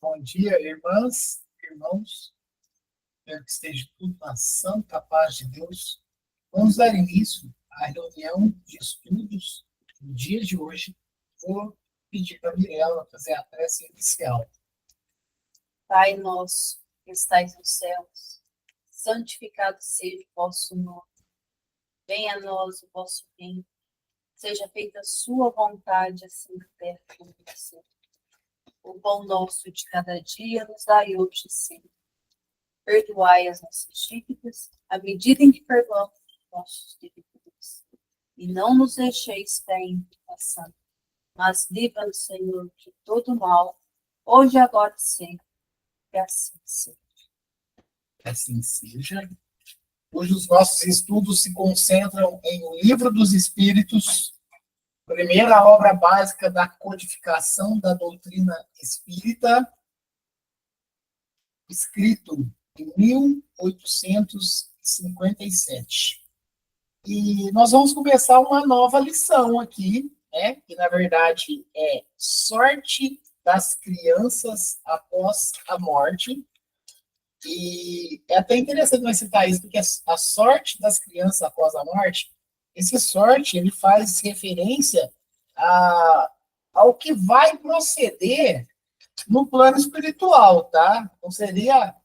Bom dia, irmãs, irmãos. Espero que esteja tudo na santa paz de Deus. Vamos dar início à reunião de estudos no dia de hoje. Vou pedir para a Mirella fazer a prece inicial. Pai nosso, que estais nos céus, santificado seja o vosso nome. Venha a nós o vosso reino. Seja feita a sua vontade, assim na terra como no céu. O pão nosso de cada dia nos dai hoje, Senhor. Perdoai as nossas dívidas, à medida em que perdoamos os nossos devedores. E não nos deixeis cair em tentação, mas livra-nos, Senhor, de todo mal, hoje, agora e sempre. Que assim seja. Assim seja. Hoje os nossos estudos se concentram em O Livro dos Espíritos, primeira obra básica da codificação da doutrina espírita, escrito em 1857. E nós vamos começar uma nova lição aqui, né? Que na verdade é Sorte das Crianças Após a Morte. E é até interessante nós citar isso, porque a sorte das crianças após a morte, esse sorte, ele faz referência ao que vai proceder no plano espiritual, tá? Não seria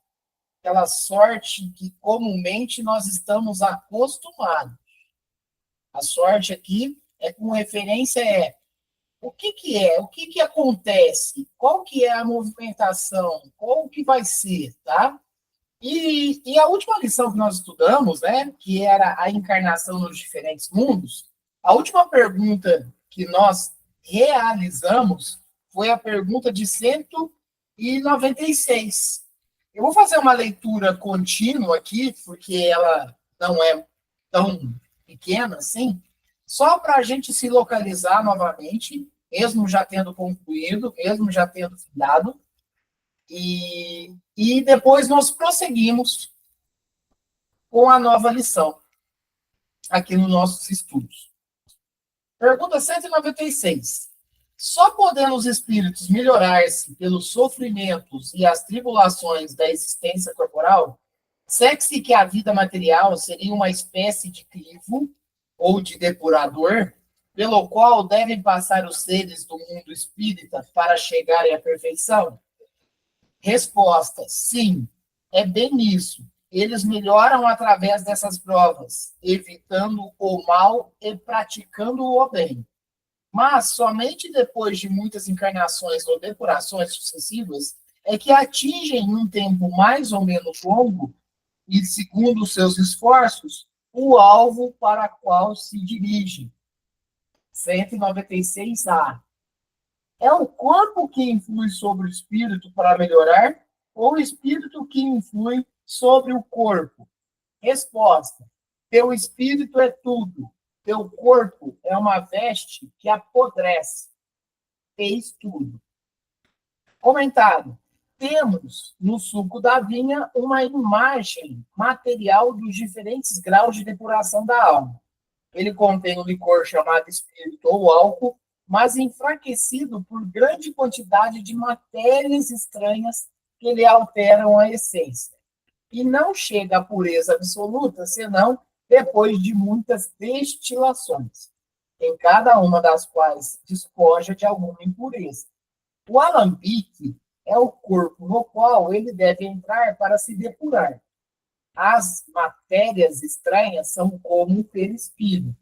aquela sorte que comumente nós estamos acostumados. A sorte aqui é com referência o que acontece, qual que é a movimentação, qual que vai ser, tá? E a última lição que nós estudamos, né, que era a encarnação nos diferentes mundos, a última pergunta que nós realizamos foi a pergunta de 196. Eu vou fazer uma leitura contínua aqui, porque ela não é tão pequena assim, só para a gente se localizar novamente, mesmo já tendo concluído, mesmo já tendo findado, e depois nós prosseguimos com a nova lição aqui nos nossos estudos. Pergunta 196. Só podendo os espíritos melhorar-se pelos sofrimentos e as tribulações da existência corporal? Segue-se que a vida material seria uma espécie de crivo ou de depurador, pelo qual devem passar os seres do mundo espírita para chegarem à perfeição? Resposta: sim, é bem isso. Eles melhoram através dessas provas, evitando o mal e praticando o bem. Mas somente depois de muitas encarnações ou depurações sucessivas é que atingem um tempo mais ou menos longo e, segundo os seus esforços, o alvo para o qual se dirigem. 196A. É o corpo que influi sobre o espírito para melhorar ou o espírito que influi sobre o corpo? Resposta: teu espírito é tudo. Teu corpo é uma veste que apodrece. Eis tudo. Comentário. Temos no suco da vinha uma imagem material dos diferentes graus de depuração da alma. Ele contém um licor chamado espírito ou álcool, mas enfraquecido por grande quantidade de matérias estranhas que lhe alteram a essência. E não chega à pureza absoluta, senão depois de muitas destilações, em cada uma das quais despoja de alguma impureza. O alambique é o corpo no qual ele deve entrar para se depurar. As matérias estranhas são como o perispírito,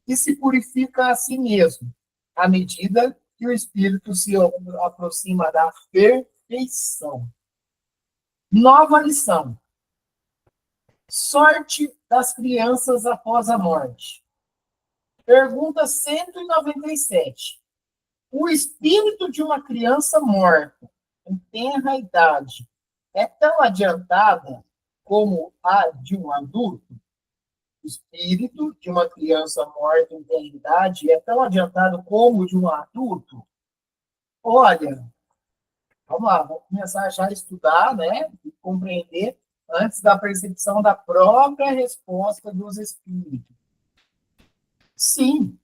que se purifica a si mesmo, à medida que o espírito se aproxima da perfeição. Nova lição. Sorte das crianças após a morte. Pergunta 197. O espírito de uma criança morta, em tenra idade, é tão adiantada como a de um adulto? O espírito de uma criança morta em tenra idade é tão adiantado como o de um adulto? Olha, vamos lá, vamos começar já a estudar, né, e compreender antes da percepção da própria resposta dos espíritos. Sim,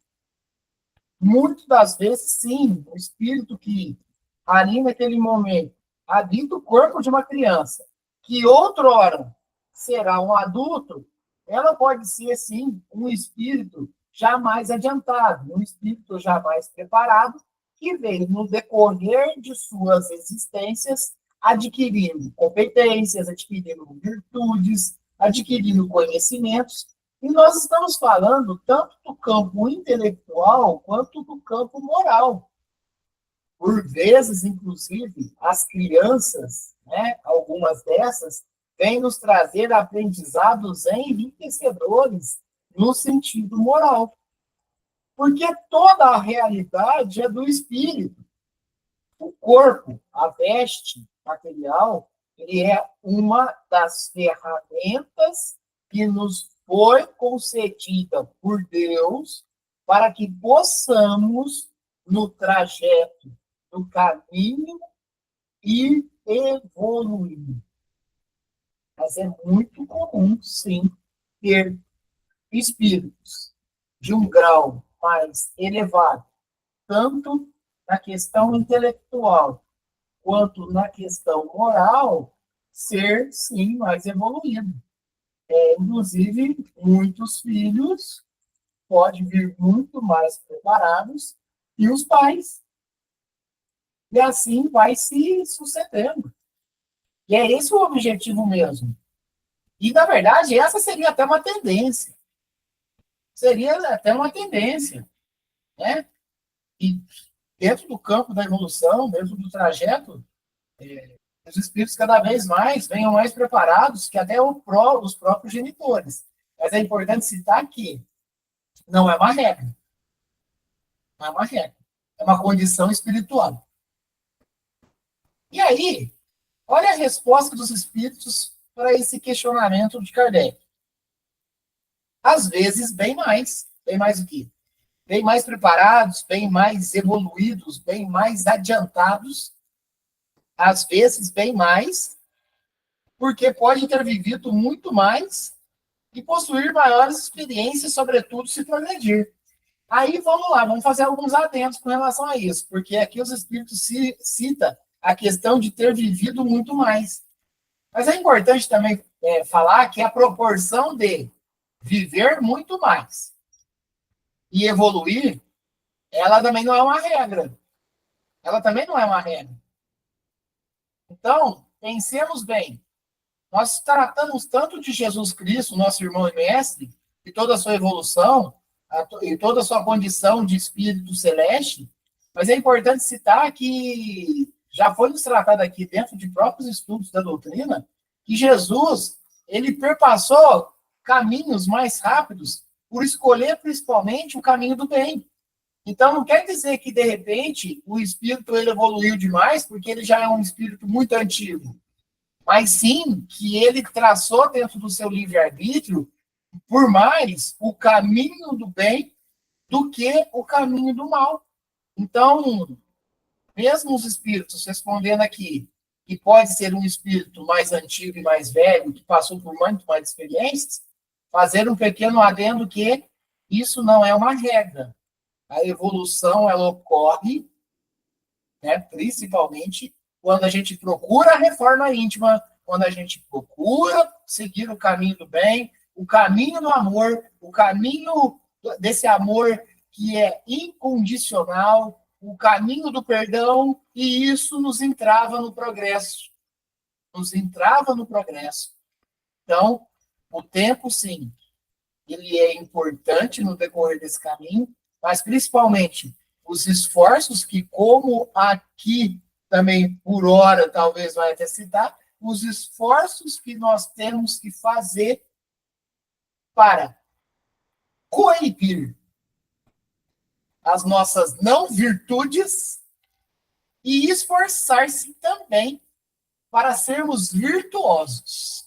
muitas das vezes, sim, o espírito que ali naquele momento habita o corpo de uma criança, que outrora será um adulto, ela pode ser, sim, um espírito jamais adiantado, um espírito jamais preparado, que veio no decorrer de suas existências adquirindo competências, adquirindo virtudes, adquirindo conhecimentos. E nós estamos falando tanto do campo intelectual quanto do campo moral. Por vezes, inclusive, as crianças, né, algumas dessas, vêm nos trazer aprendizados enriquecedores no sentido moral. Porque toda a realidade é do espírito. O corpo, a veste material, ele é uma das ferramentas que nos foi concedida por Deus para que possamos, no trajeto do caminho, ir evoluindo. Mas é muito comum, sim, ter espíritos de um grau mais elevado, tanto na questão intelectual quanto na questão moral, ser, sim, mais evoluído. Inclusive, muitos filhos podem vir muito mais preparados que os pais. E assim vai se sucedendo. E é esse o objetivo mesmo. E, na verdade, essa seria até uma tendência. Seria até uma tendência, né? E dentro do campo da evolução, dentro do trajeto, os espíritos cada vez mais venham mais preparados que até os próprios genitores. Mas é importante citar que não é uma regra. Não é uma regra. É uma condição espiritual. E aí, olha a resposta dos espíritos para esse questionamento de Kardec. Às vezes, bem mais o quê? Bem mais preparados, bem mais evoluídos, bem mais adiantados, às vezes bem mais, porque podem ter vivido muito mais e possuir maiores experiências, sobretudo se progredir. Aí vamos lá, vamos fazer alguns adendos com relação a isso, porque aqui os espíritos citam a questão de ter vivido muito mais. Mas é importante também falar que a proporção de viver muito mais e evoluir, ela também não é uma regra. Ela também não é uma regra. Então, pensemos bem. Nós tratamos tanto de Jesus Cristo, nosso irmão e mestre, e toda a sua evolução, e toda a sua condição de espírito celeste, mas é importante citar que já foi nos tratado aqui dentro de próprios estudos da doutrina, que Jesus, ele perpassou caminhos mais rápidos por escolher principalmente o caminho do bem. Então, não quer dizer que, de repente, o espírito ele evoluiu demais, porque ele já é um espírito muito antigo. Mas sim que ele traçou dentro do seu livre-arbítrio, por mais o caminho do bem do que o caminho do mal. Então, mesmo os espíritos respondendo aqui, que pode ser um espírito mais antigo e mais velho, que passou por muito mais experiências, fazer um pequeno adendo que isso não é uma regra. A evolução, ela ocorre, né, principalmente quando a gente procura a reforma íntima, quando a gente procura seguir o caminho do bem, o caminho do amor, o caminho desse amor que é incondicional, o caminho do perdão, e isso nos entrava no progresso. Nos entrava no progresso. Então, o tempo, sim, ele é importante no decorrer desse caminho, mas principalmente os esforços que, como aqui também por hora talvez vai até citar, os esforços que nós temos que fazer para coibir as nossas não virtudes e esforçar-se também para sermos virtuosos.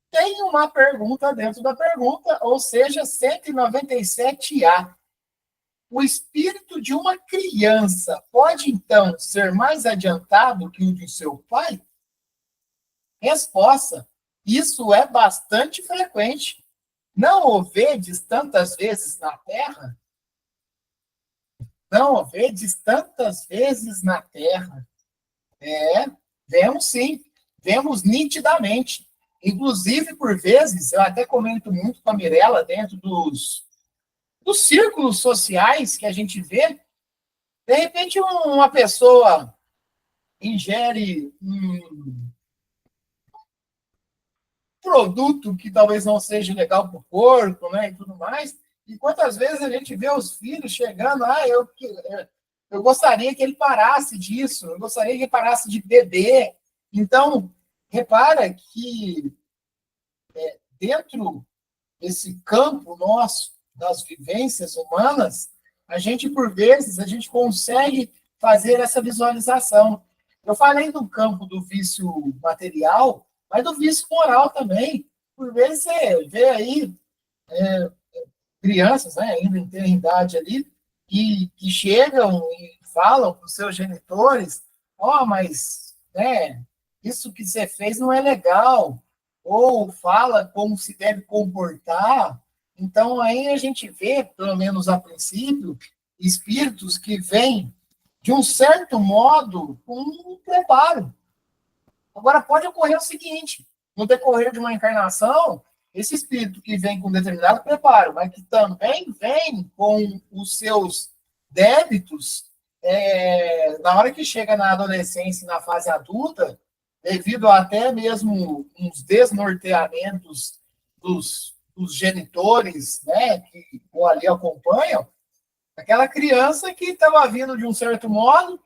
Tem uma pergunta dentro da pergunta, ou seja, 197A. O espírito de uma criança pode, então, ser mais adiantado que o de seu pai? Resposta: isso é bastante frequente. Não o vedes tantas vezes na Terra? Não o vedes tantas vezes na Terra. É, vemos sim, vemos nitidamente. Inclusive, por vezes, eu até comento muito com a Mirella dentro dos círculos sociais que a gente vê, de repente uma pessoa ingere um produto que talvez não seja legal para o corpo, né, e tudo mais, e quantas vezes a gente vê os filhos chegando, eu gostaria que ele parasse disso, eu gostaria que ele parasse de beber. Então, repara que dentro desse campo nosso, das vivências humanas, a gente, por vezes, a gente consegue fazer essa visualização. Eu falei do campo do vício material, mas do vício moral também. Por vezes você vê aí crianças, né, ainda em ter idade ali, que chegam e falam para os seus genitores, mas né, isso que você fez não é legal, ou fala como se deve comportar. Então, aí a gente vê, pelo menos a princípio, espíritos que vêm, de um certo modo, com um preparo. Agora, pode ocorrer o seguinte: no decorrer de uma encarnação, esse espírito que vem com determinado preparo, mas que também vem com os seus débitos, na hora que chega na adolescência e na fase adulta, devido até mesmo uns desnorteamentos dos genitores, né, que ali acompanham, aquela criança que estava vindo de um certo modo,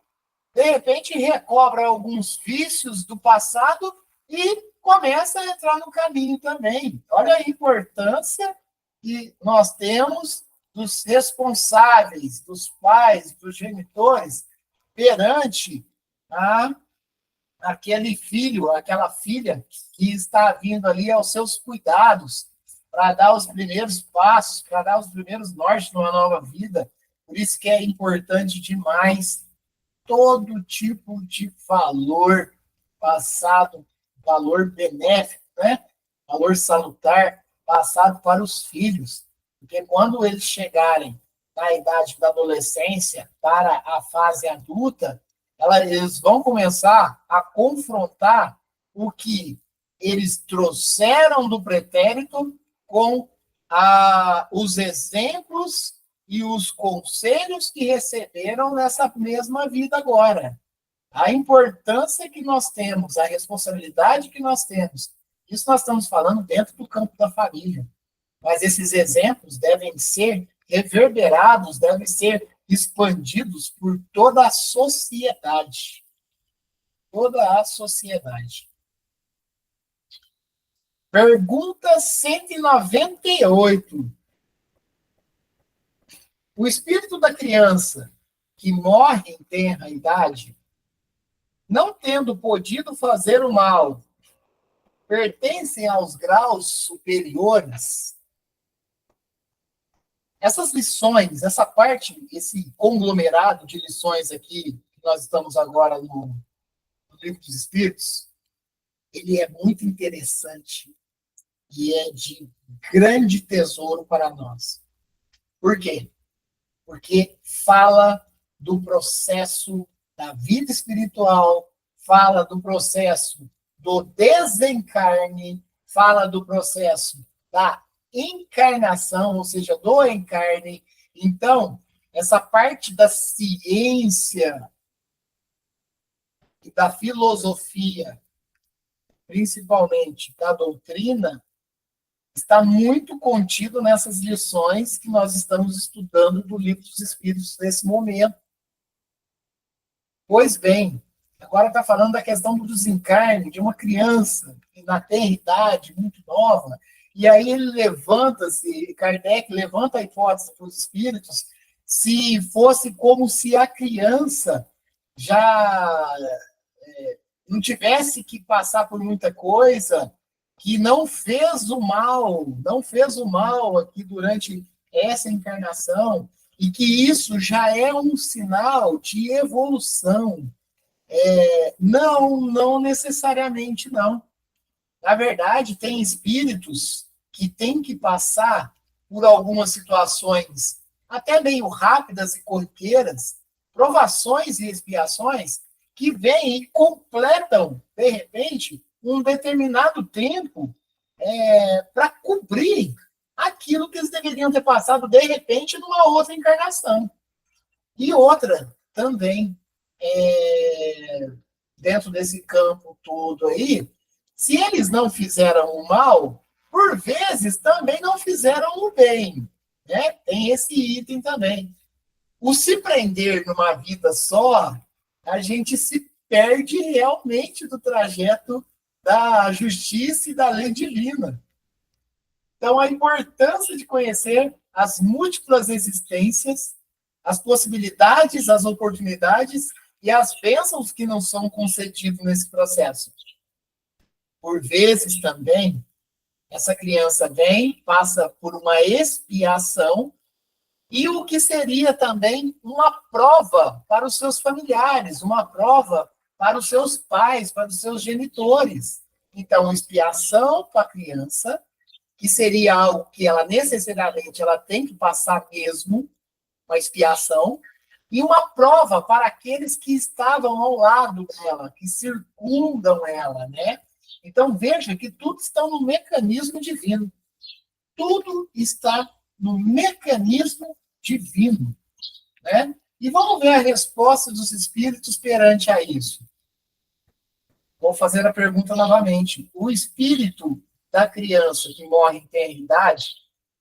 de repente recobra alguns vícios do passado e começa a entrar no caminho também. Olha a importância que nós temos dos responsáveis, dos pais, dos genitores, perante aquele filho, aquela filha que está vindo ali aos seus cuidados, para dar os primeiros passos, para dar os primeiros nortes numa nova vida. Por isso que é importante demais todo tipo de valor passado, valor benéfico, né? Valor salutar, passado para os filhos. Porque quando eles chegarem na idade da adolescência para a fase adulta, eles vão começar a confrontar o que eles trouxeram do pretérito com os exemplos e os conselhos que receberam nessa mesma vida agora. A importância que nós temos, a responsabilidade que nós temos, isso nós estamos falando dentro do campo da família. Mas esses exemplos devem ser reverberados, devem ser expandidos por toda a sociedade. Toda a sociedade. Pergunta 198. O espírito da criança que morre em tenra idade, não tendo podido fazer o mal, pertencem aos graus superiores? Essas lições, essa parte, esse conglomerado de lições aqui, que nós estamos agora no Livro dos Espíritos, ele é muito interessante e é de grande tesouro para nós. Por quê? Porque fala do processo da vida espiritual, fala do processo do desencarne, fala do processo da encarnação, ou seja, do encarne. Então, essa parte da ciência e da filosofia, principalmente da doutrina, está muito contido nessas lições que nós estamos estudando do Livro dos Espíritos nesse momento. Pois bem, agora está falando da questão do desencarne de uma criança na tenra-idade, muito nova, e aí ele levanta-se, Kardec levanta a hipótese para os espíritos, se fosse como se a criança já não tivesse que passar por muita coisa, que não fez o mal aqui durante essa encarnação, e que isso já é um sinal de evolução. Não necessariamente não. Na verdade, tem espíritos que têm que passar por algumas situações até meio rápidas e corriqueiras, provações e expiações, que vêm e completam, de repente, um determinado tempo para cobrir aquilo que eles deveriam ter passado, de repente, numa outra encarnação. E outra também, dentro desse campo todo aí, se eles não fizeram o mal, por vezes também não fizeram o bem. Né? Tem esse item também. O se prender numa vida só, a gente se perde realmente do trajeto da justiça e da lei divina. Então, a importância de conhecer as múltiplas existências, as possibilidades, as oportunidades e as bênçãos que não são concedidas nesse processo. Por vezes também, essa criança vem, passa por uma expiação, e o que seria também uma prova para os seus familiares, uma prova para os seus pais, para os seus genitores. Então, expiação para a criança, que seria algo que ela necessariamente ela tem que passar mesmo, uma expiação, e uma prova para aqueles que estavam ao lado dela, que circundam ela, né? Então, veja que tudo está no mecanismo divino. Tudo está no mecanismo divino, né? E vamos ver a resposta dos espíritos perante a isso. Vou fazer a pergunta novamente. O espírito da criança que morre em tenra idade,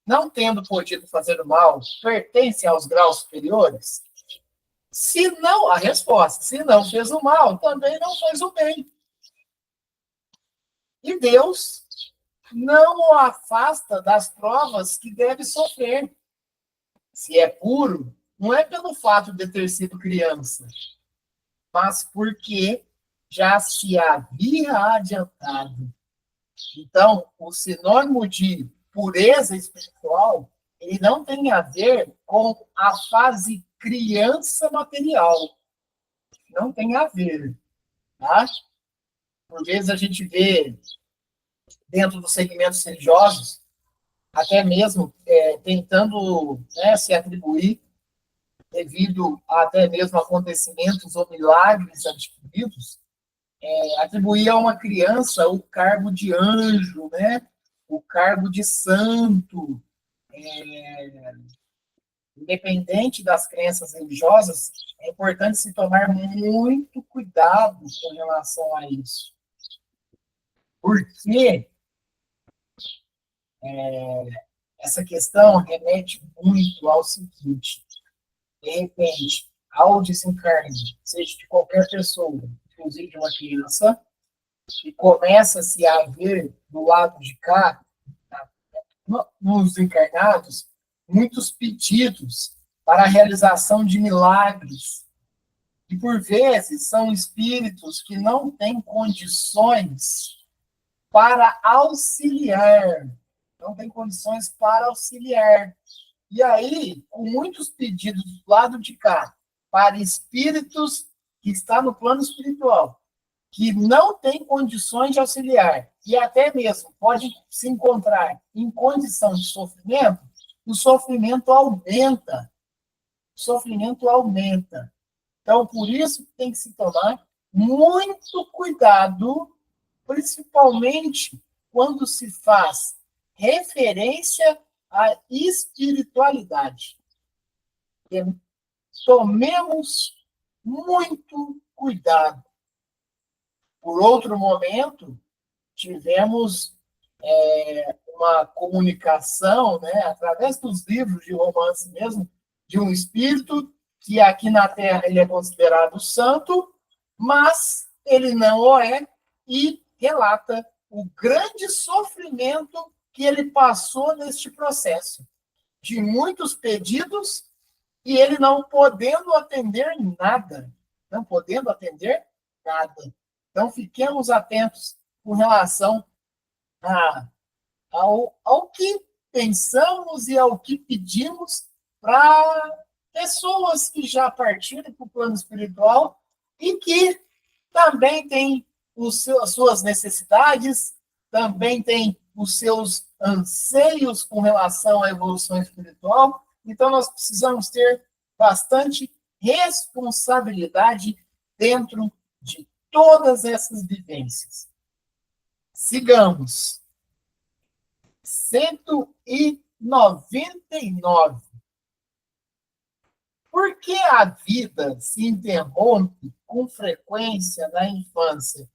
não tendo podido fazer o mal, pertence aos graus superiores? Se não, a resposta, se não fez o mal, também não fez o bem. E Deus não o afasta das provas que deve sofrer. Se é puro, não é pelo fato de ter sido criança, mas porque já se havia adiantado. Então, o sinônimo de pureza espiritual, ele não tem a ver com a fase criança material. Não tem a ver, tá? Por vezes a gente vê, dentro dos segmentos religiosos, até mesmo tentando, né, se atribuir, devido a até mesmo acontecimentos ou milagres adquiridos, atribuir a uma criança o cargo de anjo, né, o cargo de santo, independente das crenças religiosas, é importante se tomar muito cuidado com relação a isso. Porque essa questão remete muito ao seguinte: de repente, ao desencarne, seja de qualquer pessoa, inclusive de uma criança, e começa-se a ver do lado de cá, nos encarnados, muitos pedidos para a realização de milagres. E, por vezes, são espíritos que não têm condições para auxiliar. Não têm condições para auxiliar. E aí, com muitos pedidos do lado de cá, para espíritos que estão no plano espiritual, que não têm condições de auxiliar, e até mesmo pode se encontrar em condição de sofrimento, o sofrimento aumenta. O sofrimento aumenta. Então, por isso tem que se tomar muito cuidado, principalmente quando se faz referência à espiritualidade. Tomemos muito cuidado. Por outro momento, tivemos uma comunicação, né, através dos livros de romance mesmo, de um espírito que aqui na Terra ele é considerado santo, mas ele não o é, e relata o grande sofrimento que ele passou neste processo, de muitos pedidos, e ele não podendo atender nada. Não podendo atender nada. Então, fiquemos atentos com relação ao que pensamos e ao que pedimos para pessoas que já partiram para o plano espiritual e que também têm as suas necessidades, também têm os seus anseios com relação à evolução espiritual. Então, nós precisamos ter bastante responsabilidade dentro de todas essas vivências. Sigamos. 199. Por que a vida se interrompe com frequência na infância?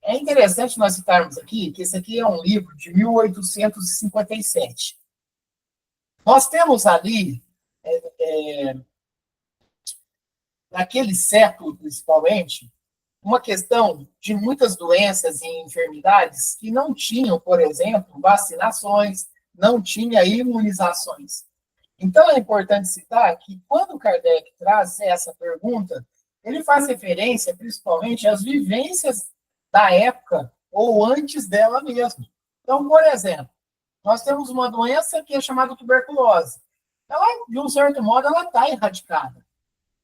É interessante nós citarmos aqui que esse aqui é um livro de 1857. Nós temos ali, naquele século principalmente, uma questão de muitas doenças e enfermidades que não tinham, por exemplo, vacinações, não tinha imunizações. Então, é importante citar que, quando Kardec traz essa pergunta, ele faz referência, principalmente, às vivências da época ou antes dela mesmo. Então, por exemplo, nós temos uma doença que é chamada tuberculose. Ela, de um certo modo, ela está erradicada.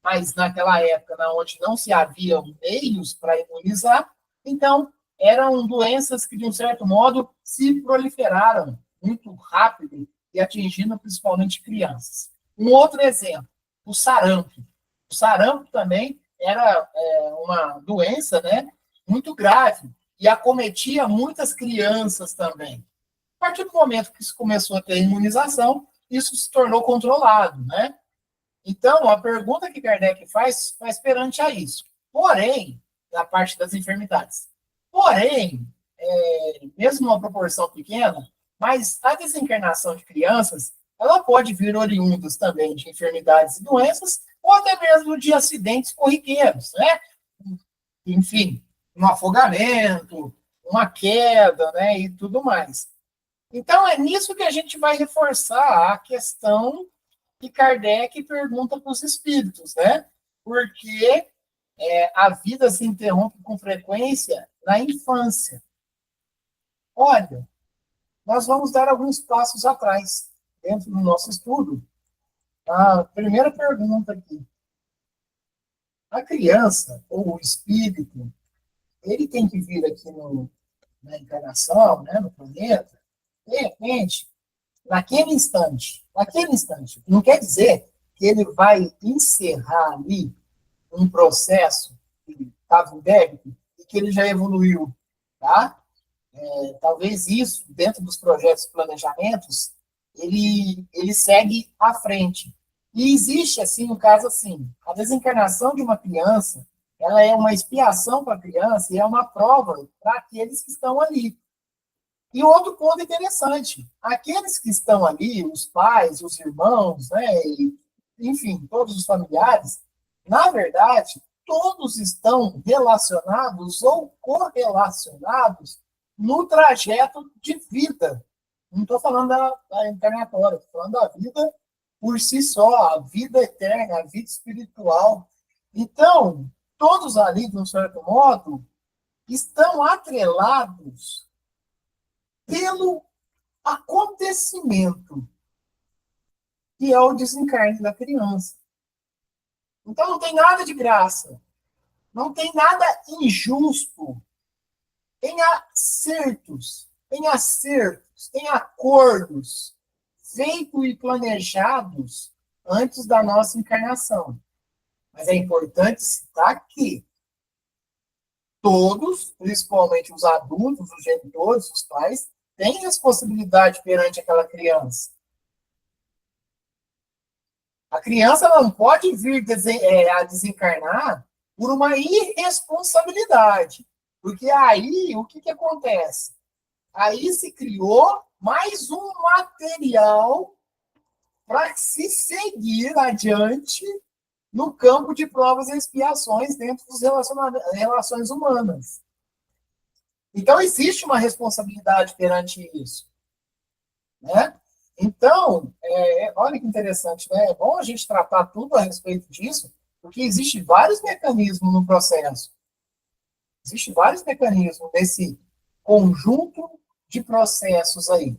Mas naquela época, onde não se havia meios para imunizar, então eram doenças que, de um certo modo, se proliferaram muito rápido e atingindo principalmente crianças. Um outro exemplo, o sarampo. O sarampo também era uma doença, né, muito grave e acometia muitas crianças também. A partir do momento que se começou a ter imunização, isso se tornou controlado, né? Então, a pergunta que Kardec faz perante a isso. Porém, na parte das enfermidades. Porém, mesmo uma proporção pequena, mas a desencarnação de crianças, ela pode vir oriundas também de enfermidades e doenças, ou até mesmo de acidentes corriqueiros, né? Enfim, um afogamento, uma queda, né? E tudo mais. Então, é nisso que a gente vai reforçar a questão que Kardec pergunta para os espíritos, né? Porque a vida se interrompe com frequência na infância. Olha, nós vamos dar alguns passos atrás, dentro do nosso estudo. A primeira pergunta aqui. A criança, ou o espírito, ele tem que vir aqui na encarnação, né, no planeta, de repente, naquele instante, não quer dizer que ele vai encerrar ali um processo que estava em débito e que ele já evoluiu, tá? Talvez isso, dentro dos projetos e planejamentos, ele segue à frente. E existe, assim, um caso assim, a desencarnação de uma criança, ela é uma expiação para a criança e é uma prova para aqueles que estão ali. E outro ponto interessante, aqueles que estão ali, os pais, os irmãos, né, e, enfim, todos os familiares, na verdade, todos estão relacionados ou correlacionados no trajeto de vida. Não estou falando da encarnatória, estou falando da vida por si só, a vida eterna, a vida espiritual. Então, todos ali, de um certo modo, estão atrelados pelo acontecimento, que é o desencarne da criança. Então, não tem nada de graça. Não tem nada injusto. Tem acertos, tem acordos feitos e planejados antes da nossa encarnação. Mas é importante citar que todos, principalmente os adultos, os genitores, os pais, têm responsabilidade perante aquela criança. A criança não pode vir a desencarnar por uma irresponsabilidade. Porque aí, o que acontece? Aí se criou mais um material para se seguir adiante no campo de provas e expiações dentro das relações humanas. Então, existe uma responsabilidade perante isso. Né? Então, olha que interessante, né? É bom a gente tratar tudo a respeito disso, porque existem vários mecanismos no processo. Existem vários mecanismos nesse conjunto de processos aí.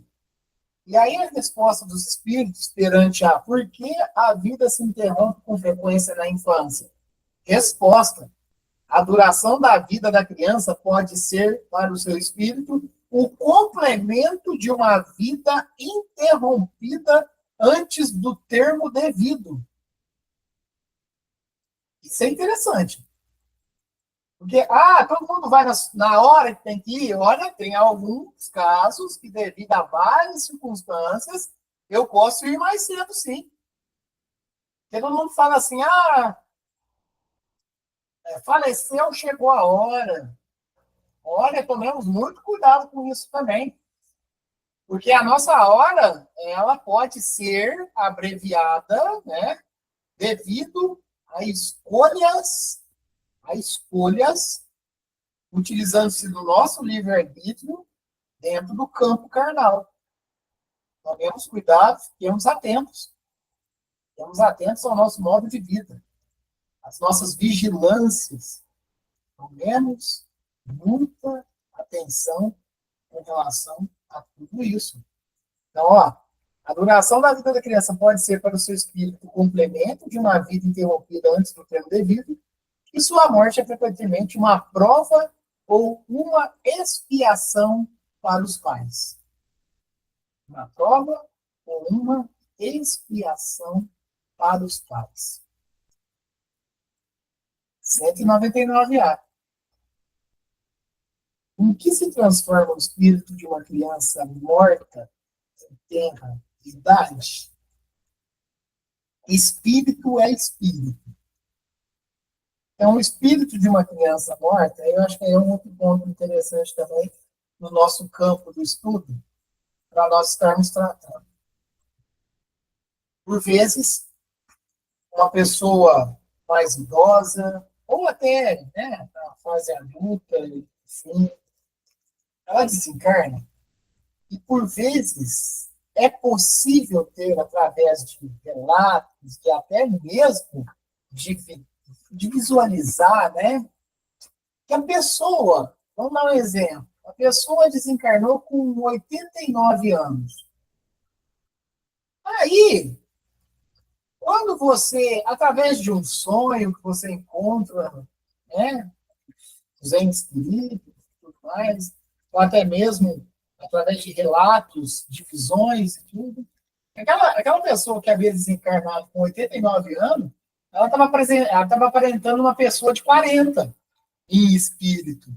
E aí a resposta dos espíritos perante por que a vida se interrompe com frequência na infância? Resposta: a duração da vida da criança pode ser, para o seu espírito, o complemento de uma vida interrompida antes do termo devido. Isso é interessante. Porque, todo mundo vai na hora que tem que ir. Olha, tem alguns casos que, devido a várias circunstâncias, eu posso ir mais cedo, sim. Porque todo mundo fala assim, faleceu, chegou a hora. Olha, tomemos muito cuidado com isso também. Porque a nossa hora, ela pode ser abreviada, né, devido a escolhas, utilizando-se do nosso livre-arbítrio dentro do campo carnal. Tomemos cuidado, fiquemos atentos. Fiquemos atentos ao nosso modo de vida, às nossas vigilâncias. Tomemos muita atenção em relação a tudo isso. Então, a duração da vida da criança pode ser para o seu espírito complemento de uma vida interrompida antes do tempo devido, e sua morte é frequentemente uma prova ou uma expiação para os pais. Uma prova ou uma expiação para os pais. 199A. Em que se transforma o espírito de uma criança morta em terra e idade? Espírito é espírito. Então, o espírito de uma criança morta, eu acho que é um outro ponto interessante também no nosso campo do estudo, para nós estarmos tratando. Por vezes, uma pessoa mais idosa, ou até, né, na fase adulta, enfim, ela desencarna. E, por vezes, é possível ter, através de relatos, e até mesmo de visualizar, né, que a pessoa, vamos dar um exemplo, a pessoa desencarnou com 89 anos. Aí, quando você, através de um sonho que você encontra, né, os entes queridos, tudo mais, ou até mesmo através de relatos, de visões e tudo, aquela pessoa que havia desencarnado com 89 anos, ela estava aparentando uma pessoa de 40 em espírito.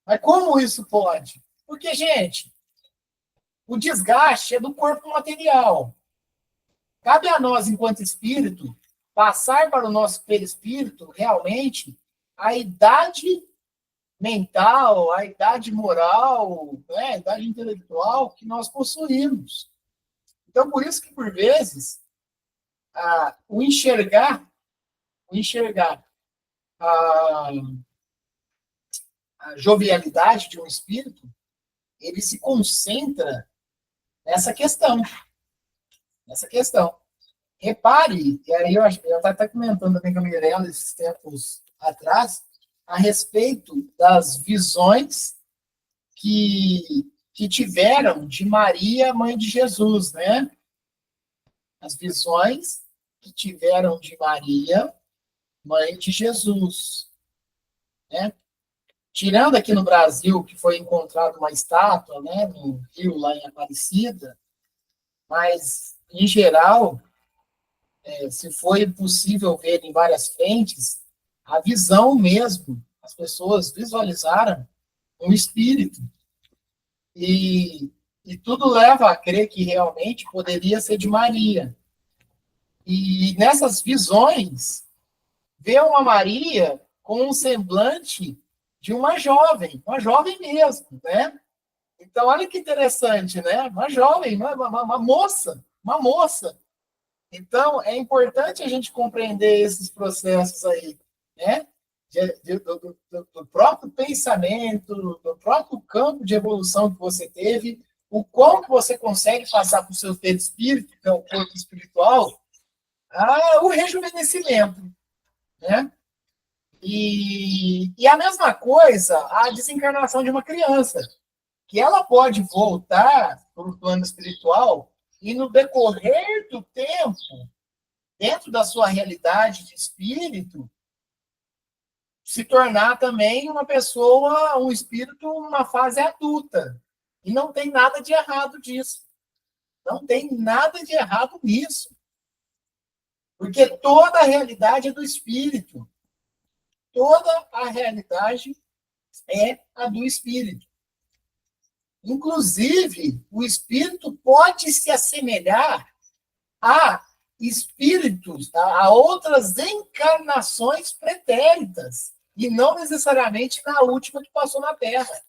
Mas como isso pode? Porque, gente, o desgaste é do corpo material. Cabe a nós, enquanto espírito, passar para o nosso perispírito, realmente, a idade mental, a idade moral, né, a idade intelectual que nós possuímos. Então, por isso que, por vezes, o enxergar a, a jovialidade de um espírito, ele se concentra nessa questão. Repare, e aí eu estava até comentando também com a Mirella esses tempos atrás, a respeito das visões que tiveram de Maria, mãe de Jesus, né? As visões que tiveram de Maria, mãe de Jesus, né? Tirando aqui no Brasil, que foi encontrada uma estátua, né, no rio, lá em Aparecida, mas, em geral, se foi possível ver em várias frentes, a visão mesmo, as pessoas visualizaram um espírito. E tudo leva a crer que realmente poderia ser de Maria. E nessas visões, vê uma Maria com um semblante de uma jovem mesmo, né? Então, olha que interessante, né? Uma jovem, uma moça. Então, é importante a gente compreender esses processos aí, né? Do próprio pensamento, do próprio campo de evolução que você teve, o quão que você consegue passar para o seu perispírito, que é o corpo espiritual, o rejuvenescimento, né? E a mesma coisa, a desencarnação de uma criança, que ela pode voltar para o plano espiritual e, no decorrer do tempo, dentro da sua realidade de espírito, se tornar também uma pessoa, um espírito, uma fase adulta. E não tem nada de errado disso. Não tem nada de errado nisso. Porque toda a realidade é do espírito. toda a realidade é a do espírito. Inclusive, o espírito pode se assemelhar a espíritos, a outras encarnações pretéritas, e não necessariamente na última que passou na Terra.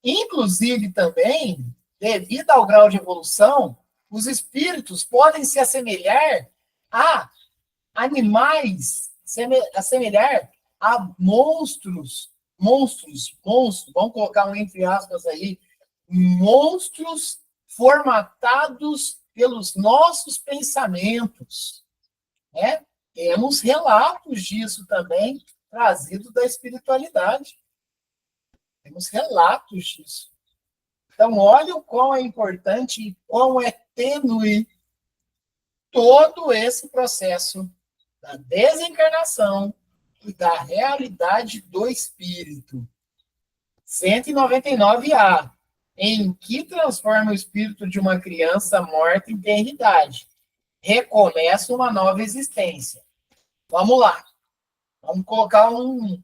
Inclusive, também, devido ao grau de evolução, os espíritos podem se assemelhar a animais, assemelhar a monstros, vamos colocar um entre aspas aí, monstros formatados pelos nossos pensamentos, né? Temos relatos disso também, trazidos da espiritualidade. Temos relatos disso. Então, olha o quão é importante e quão é tênue todo esse processo da desencarnação e da realidade do espírito. 199A. Em que transforma o espírito de uma criança morta em tenridade? Recomeça uma nova existência. Vamos lá. Vamos colocar um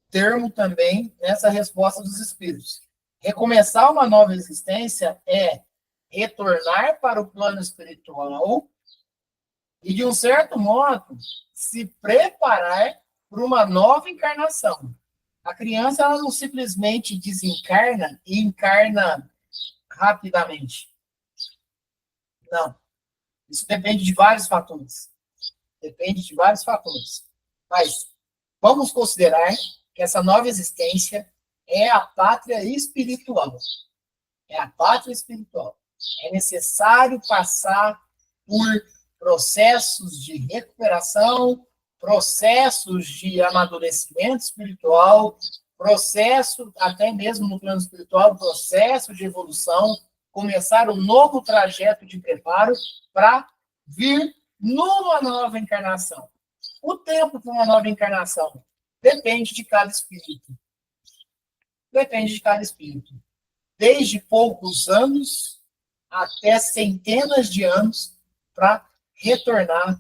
termo também nessa resposta dos espíritos. Recomeçar uma nova existência é retornar para o plano espiritual e, de um certo modo, se preparar para uma nova encarnação. A criança ela não simplesmente desencarna e encarna rapidamente. Não. Isso depende de vários fatores. Depende de vários fatores. Mas vamos considerar que essa nova existência é a pátria espiritual. É a pátria espiritual. É necessário passar por processos de recuperação, processos de amadurecimento espiritual, processo, até mesmo no plano espiritual, processo de evolução, começar um novo trajeto de preparo para vir numa nova encarnação. O tempo para uma nova encarnação depende de cada espírito. Depende de cada espírito. Desde poucos anos até centenas de anos para retornar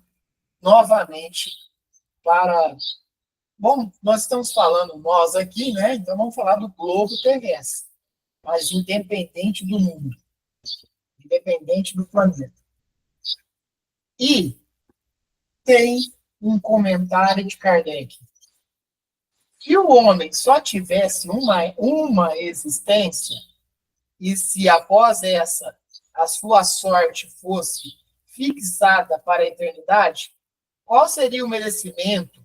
novamente para... Bom, nós estamos falando nós aqui, né? Então vamos falar do globo terrestre, mas independente do mundo, independente do planeta. E tem um comentário de Kardec. Se o homem só tivesse uma existência, e se após essa a sua sorte fosse fixada para a eternidade, qual seria o merecimento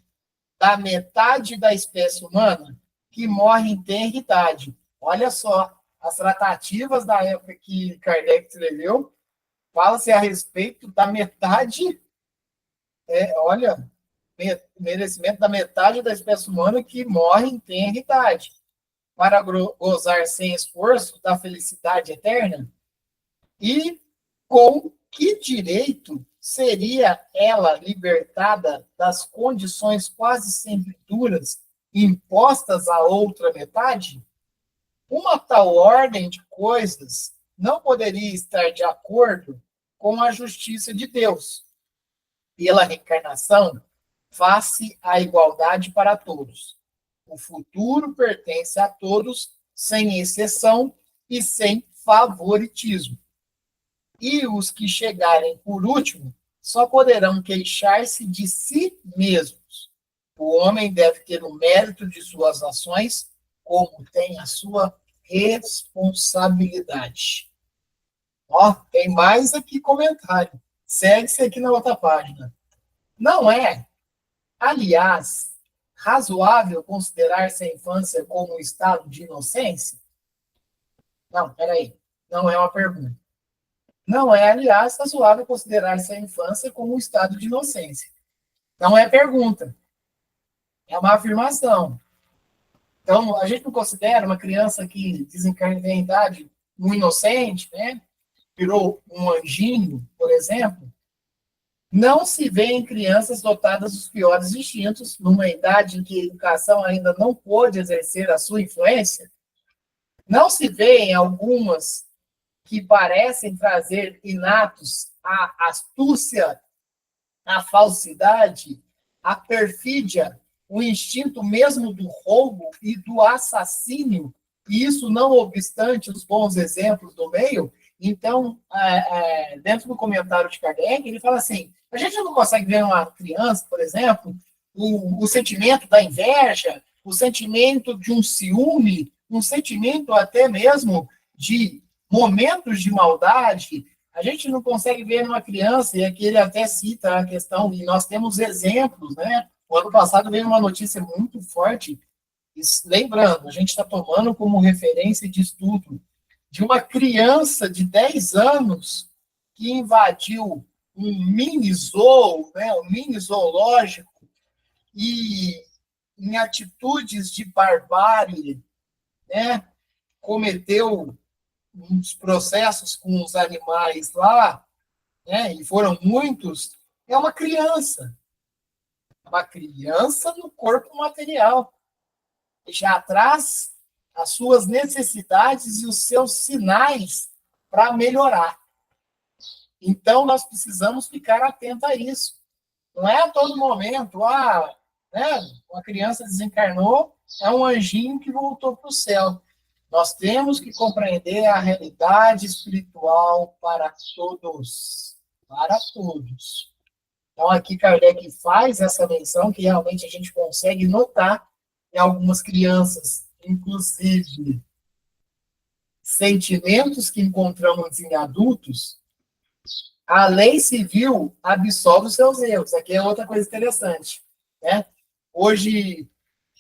da metade da espécie humana que morre em tenridade? Olha só, as tratativas da época que Kardec escreveu, fala-se a respeito da metade, olha, merecimento da metade da espécie humana que morre em tenridade, para gozar sem esforço da felicidade eterna? E com que direito seria ela libertada das condições quase sempre duras impostas à outra metade? Uma tal ordem de coisas não poderia estar de acordo com a justiça de Deus. Pela reencarnação, faz-se a igualdade para todos. O futuro pertence a todos, sem exceção e sem favoritismo. E os que chegarem por último só poderão queixar-se de si mesmos. O homem deve ter o mérito de suas ações, como tem a sua responsabilidade. Ó, tem mais aqui comentário. Segue-se aqui na outra página. Não é, aliás, razoável considerar-se a infância como um estado de inocência? Não, peraí. Não é uma pergunta. Não é, aliás, razoável considerar-se a infância como um estado de inocência. Não é pergunta. É uma afirmação. Então, a gente não considera uma criança que desencarna em idade um inocente, né? Virou um anjinho, por exemplo. Não se vê em crianças dotadas dos piores instintos, numa idade em que a educação ainda não pôde exercer a sua influência. Não se vê em algumas que parecem trazer inatos a astúcia, a falsidade, a perfídia, o instinto mesmo do roubo e do assassínio, e isso não obstante os bons exemplos do meio. Então, dentro do comentário de Kardec, ele fala assim, a gente não consegue ver uma criança, por exemplo, o sentimento da inveja, o sentimento de um ciúme, um sentimento até mesmo de momentos de maldade. A gente não consegue ver numa criança, e aqui ele até cita a questão, e nós temos exemplos, né? O ano passado veio uma notícia muito forte, lembrando, a gente está tomando como referência de estudo de uma criança de 10 anos que invadiu um mini zoo, né, um mini zoológico, e em atitudes de barbárie, né, cometeu uns processos com os animais lá, né, e foram muitos, é uma criança no corpo material, já traz as suas necessidades e os seus sinais para melhorar. Então, nós precisamos ficar atentos a isso. Não é a todo momento, né, uma criança desencarnou, é um anjinho que voltou para o céu. Nós temos que compreender a realidade espiritual para todos. Para todos. Então, aqui Kardec faz essa menção que realmente a gente consegue notar em algumas crianças, inclusive sentimentos que encontramos em adultos. A lei civil absolve os seus erros. Aqui é outra coisa interessante, né? Hoje,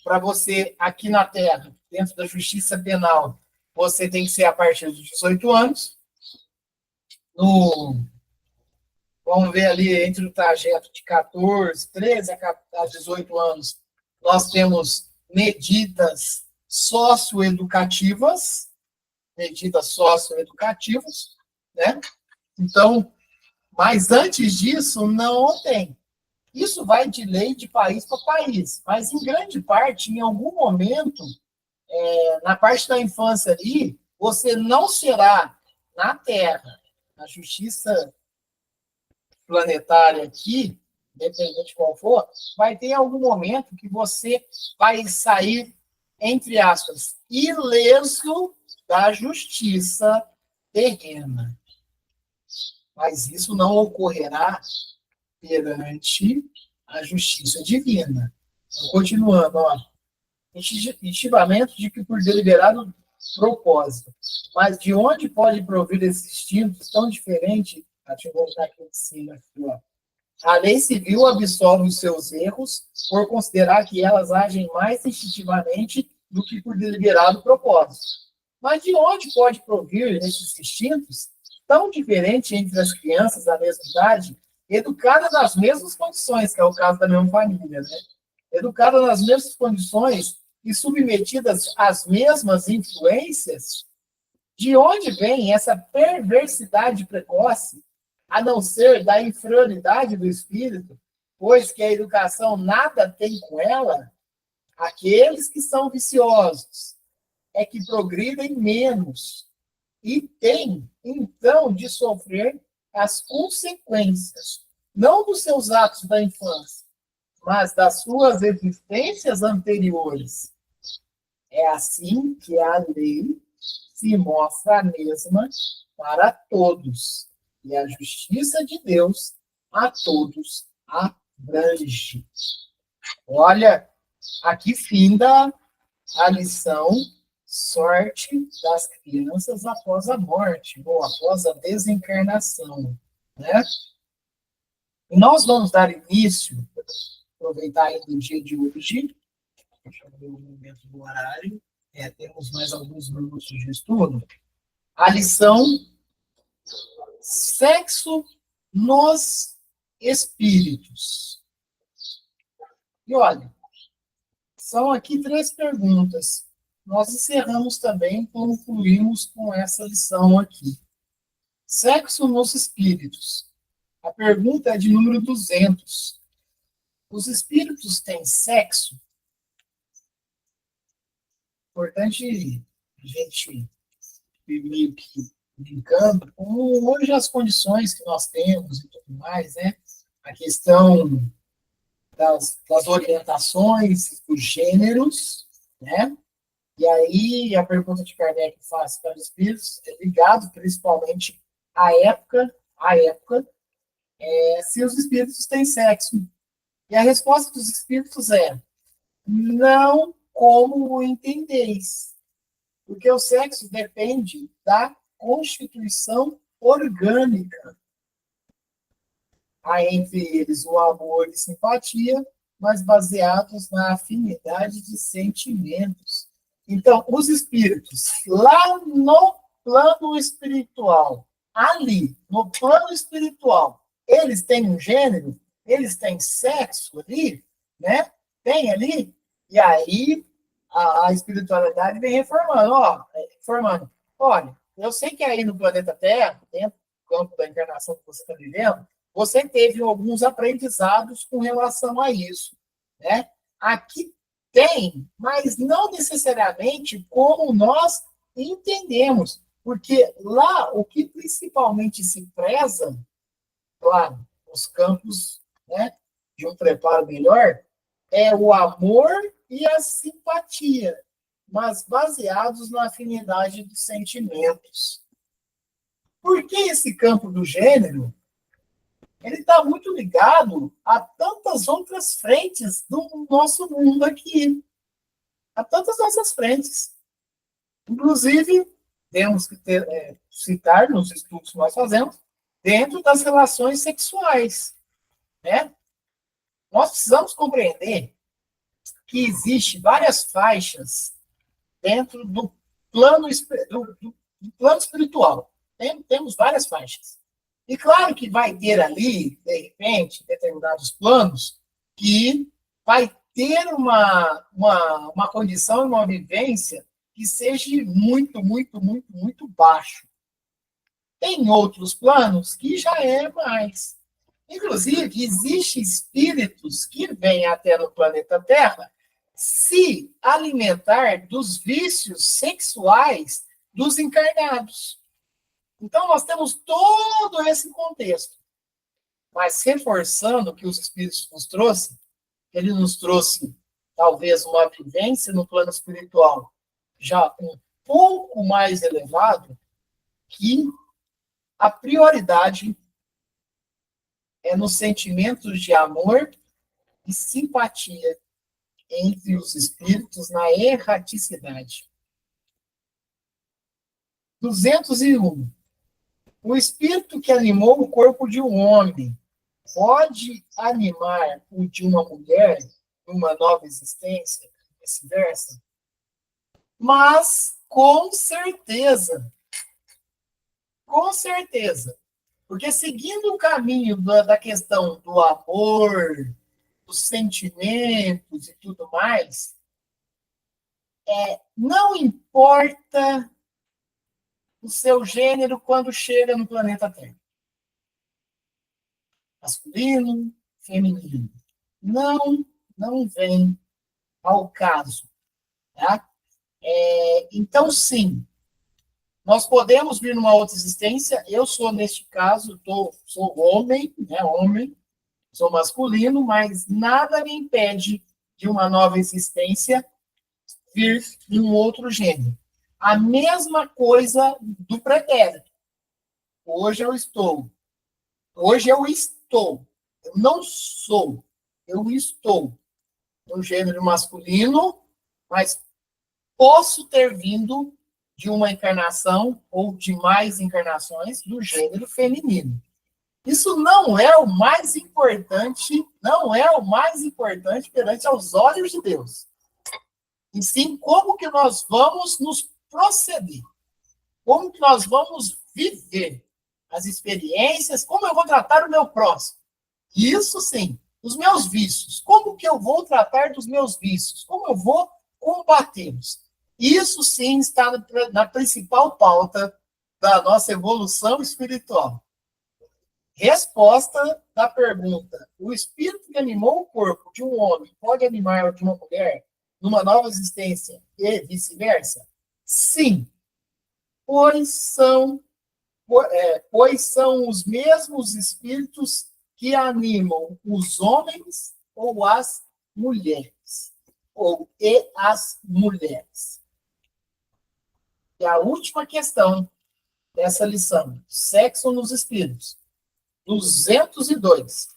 para você, aqui na Terra, dentro da justiça penal, você tem que ser a partir dos 18 anos. Vamos ver ali, entre o trajeto de 14, 13 a 18 anos, nós temos medidas socioeducativas, né? Então, mas antes disso, não tem. Isso vai de lei de país para país, mas em grande parte, em algum momento, na parte da infância ali, você não será na Terra, na justiça planetária aqui, independente de qual for, vai ter algum momento que você vai sair, entre aspas, ileso da justiça terrena. Mas isso não ocorrerá perante a justiça divina. Então, continuando, instivamento de que por deliberado propósito. Mas de onde pode provir esses instintos tão diferentes? Deixa eu voltar aqui em cima. Aqui, ó. A lei civil absolve os seus erros por considerar que elas agem mais instintivamente do que por deliberado propósito. Mas de onde pode provir esses instintos tão diferentes entre as crianças da mesma idade, educadas nas mesmas condições, que é o caso da mesma família, né? Educadas nas mesmas condições e submetidas às mesmas influências? De onde vem essa perversidade precoce, a não ser da inferioridade do espírito, pois que a educação nada tem com ela? Aqueles que são viciosos é que progridem menos e têm, então, de sofrer as consequências, não dos seus atos da infância, mas das suas existências anteriores. É assim que a lei se mostra a mesma para todos, e a justiça de Deus a todos abrange. Olha, aqui finda a lição sorte das crianças após a morte, ou após a desencarnação, né? E nós vamos dar início, aproveitar ainda o dia de hoje, deixa eu ver o momento do horário, temos mais alguns minutos de estudo, a lição Sexo nos Espíritos. E olha, são aqui 3 perguntas. Nós encerramos também, concluímos com essa lição aqui. Sexo nos Espíritos. A pergunta é de número 200. Os espíritos têm sexo? Importante a gente meio que brincando com hoje as condições que nós temos e tudo mais, né? A questão das orientações, dos gêneros, né? E aí a pergunta de Kardec faz para os espíritos é ligado principalmente à época, se os espíritos têm sexo. E a resposta dos espíritos é: não como o entendeis, porque o sexo depende da constituição orgânica. Há entre eles o amor e simpatia, mas baseados na afinidade de sentimentos. Então, os espíritos, lá no plano espiritual, ali, no plano espiritual, eles têm um gênero, eles têm sexo ali, né? Tem ali, e aí a espiritualidade vem reformando, reformando. Olha, eu sei que aí no planeta Terra, dentro do campo da encarnação que você está vivendo, você teve alguns aprendizados com relação a isso, né? Aqui tem, mas não necessariamente como nós entendemos, porque lá o que principalmente se preza, claro, os campos, né, de um preparo melhor, é o amor e a simpatia, mas baseados na afinidade dos sentimentos. Por que esse campo do gênero? Ele está muito ligado a tantas outras frentes do nosso mundo aqui, a tantas outras frentes. Inclusive, temos que citar nos estudos que nós fazemos, dentro das relações sexuais, né? Nós precisamos compreender que existe várias faixas dentro do plano, do plano espiritual. Temos várias faixas. E claro que vai ter ali, de repente, determinados planos que vai ter uma condição, uma vivência que seja muito, muito, muito, muito baixo. Tem outros planos que já é mais. Inclusive, existem espíritos que vêm até no planeta Terra se alimentar dos vícios sexuais dos encarnados. Então, nós temos todo esse contexto. Mas, reforçando o que os Espíritos nos trouxe, ele nos trouxe, talvez, uma vivência no plano espiritual já um pouco mais elevado, que a prioridade é nos sentimentos de amor e simpatia entre os espíritos na erraticidade. 201. O espírito que animou o corpo de um homem pode animar o de uma mulher numa nova existência, vice-versa? Mas, com certeza, porque seguindo o caminho da questão do amor, dos sentimentos e tudo mais, não importa o seu gênero quando chega no planeta Terra. Masculino, feminino. Não vem ao caso. Tá? Então, sim, nós podemos vir numa outra existência. Eu sou, neste caso, sou homem, né, homem, sou masculino, mas nada me impede de uma nova existência vir em um outro gênero. A mesma coisa do pretérito. Hoje eu estou. Eu não sou. Eu estou no gênero masculino, mas posso ter vindo de uma encarnação ou de mais encarnações do gênero feminino. Isso não é o mais importante, perante aos olhos de Deus. E sim, como que nós vamos nos proceder? Como que nós vamos viver as experiências? Como eu vou tratar o meu próximo? Isso sim, os meus vícios. Como que eu vou tratar dos meus vícios? Como eu vou combatê-los? Isso sim está na principal pauta da nossa evolução espiritual. Resposta da pergunta: o espírito que animou o corpo de um homem pode animar o de uma mulher numa nova existência e vice-versa? Sim, pois são os mesmos espíritos que animam os homens ou as mulheres? Ou e as mulheres? E a última questão dessa lição, sexo nos espíritos, 202.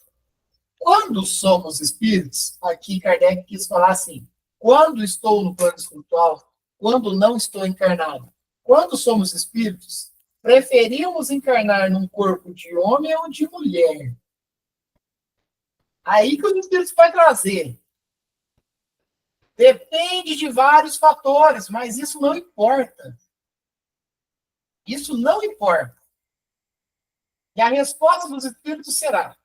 Quando somos espíritos, aqui Kardec quis falar assim, quando estou no plano espiritual, quando não estou encarnado. Quando somos espíritos, preferimos encarnar num corpo de homem ou de mulher. Aí que o espírito vai trazer. Depende de vários fatores, mas isso não importa. Isso não importa. E a resposta dos espíritos será: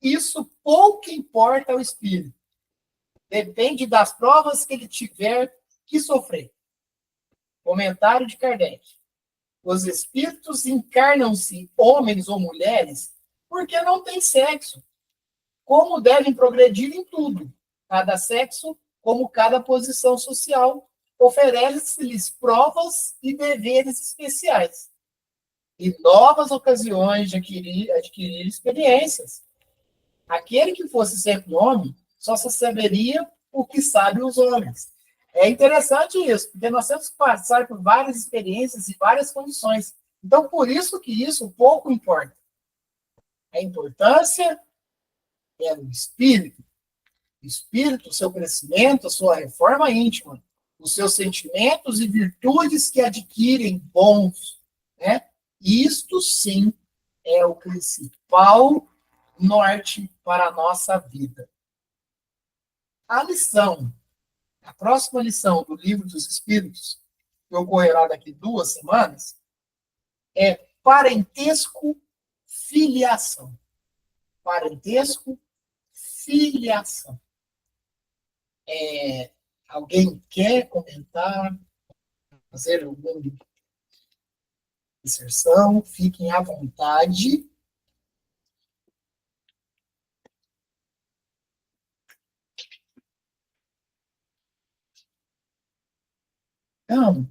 isso pouco importa ao espírito. Depende das provas que ele tiver que sofrer. Comentário de Kardec. Os espíritos encarnam-se homens ou mulheres porque não têm sexo. Como devem progredir em tudo. Cada sexo, como cada posição social, oferece-lhes provas e deveres especiais. E novas ocasiões de adquirir experiências. Aquele que fosse sempre homem só saberia o que sabem os homens. É interessante isso, porque nós temos que passar por várias experiências e várias condições. Então, por isso que isso pouco importa. A importância é o espírito. O espírito, o seu crescimento, a sua reforma íntima, os seus sentimentos e virtudes que adquirem bons. Né? Isto, sim, é o principal norte para a nossa vida. A próxima lição do Livro dos Espíritos, que ocorrerá daqui 2 semanas, é parentesco, filiação. Parentesco, filiação. Alguém quer comentar, fazer alguma inserção? Fiquem à vontade. Então,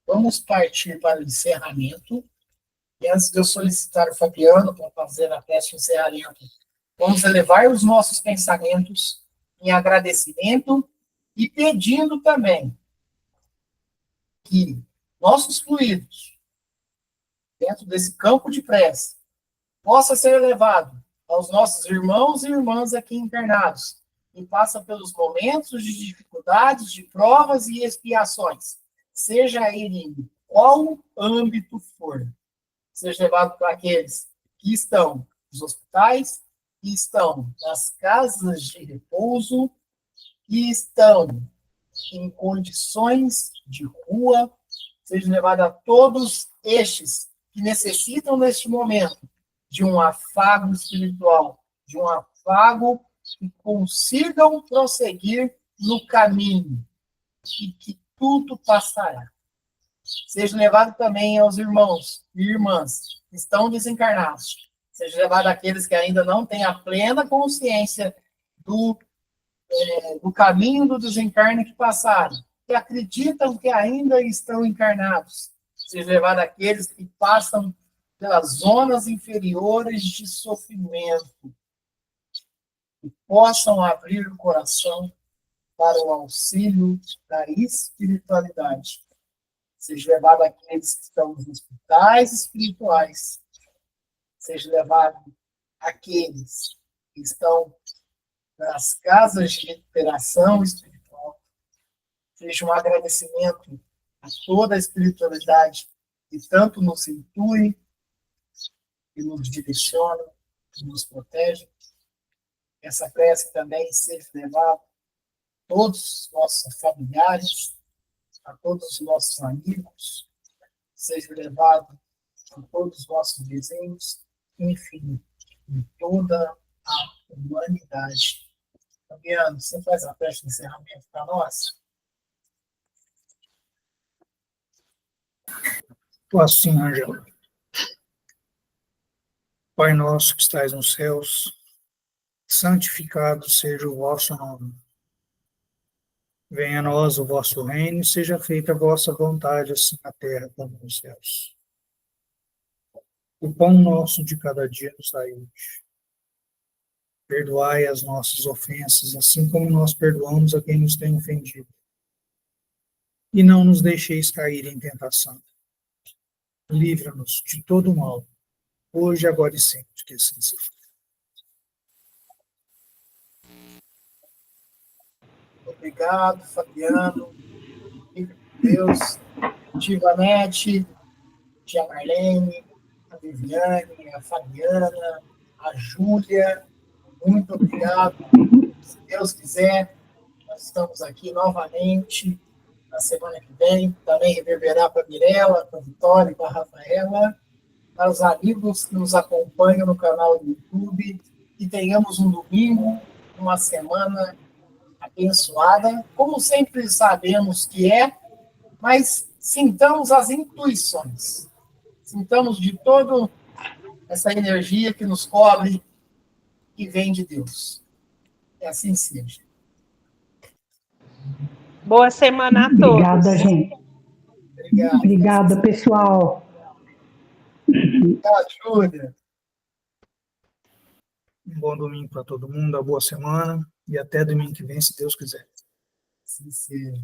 vamos partir para o encerramento. E antes de eu solicitar o Fabiano para fazer a prece de encerramento, vamos elevar os nossos pensamentos em agradecimento e pedindo também que nossos fluidos, dentro desse campo de prece, possa ser elevado aos nossos irmãos e irmãs aqui encarnados, e passa pelos momentos de dificuldades, de provas e expiações, seja ele em qual âmbito for. Seja levado para aqueles que estão nos hospitais, que estão nas casas de repouso, que estão em condições de rua, seja levado a todos estes que necessitam, neste momento, de um afago espiritual, de um afago que consigam prosseguir no caminho e que tudo passará. Seja levado também aos irmãos e irmãs que estão desencarnados. Seja levado àqueles que ainda não têm a plena consciência do caminho do desencarne que passaram, que acreditam que ainda estão encarnados. Seja levado àqueles que passam pelas zonas inferiores de sofrimento, que possam abrir o coração para o auxílio da espiritualidade. Seja levado àqueles que estão nos hospitais espirituais, seja levado àqueles que estão nas casas de recuperação espiritual, seja um agradecimento a toda a espiritualidade que tanto nos intui, que nos direciona, que nos protege. Essa prece também seja levada a todos os nossos familiares, a todos os nossos amigos, seja levado a todos os nossos vizinhos, enfim, em toda a humanidade. Fabiano, você faz a prece de encerramento para nós? Posso sim, Ângela. Pai nosso que estais nos céus, santificado seja o vosso nome. Venha a nós o vosso reino, e seja feita a vossa vontade, assim na terra como nos céus. O pão nosso de cada dia nos dai hoje. Perdoai as nossas ofensas, assim como nós perdoamos a quem nos tem ofendido. E não nos deixeis cair em tentação. Livra-nos de todo mal, hoje, agora e sempre, que assim seja. Obrigado, Fabiano. Deus, Tivanete, Tia Marlene, a Viviane, a Fabiana, a Júlia. Muito obrigado. Se Deus quiser, nós estamos aqui novamente na semana que vem. Também reverberar para a Mirella, para a Vitória e para a Rafaela, para os amigos que nos acompanham no canal do YouTube. E tenhamos um domingo, uma semana abençoada, como sempre sabemos que é, mas sintamos as intuições. Sintamos de toda essa energia que nos cobre e vem de Deus. Que assim seja. Boa semana a todos. Obrigada, gente. Obrigado. Obrigada, pessoal. Obrigado, Júlia. Um bom domingo para todo mundo, uma boa semana e até domingo que vem, se Deus quiser. Assim seja.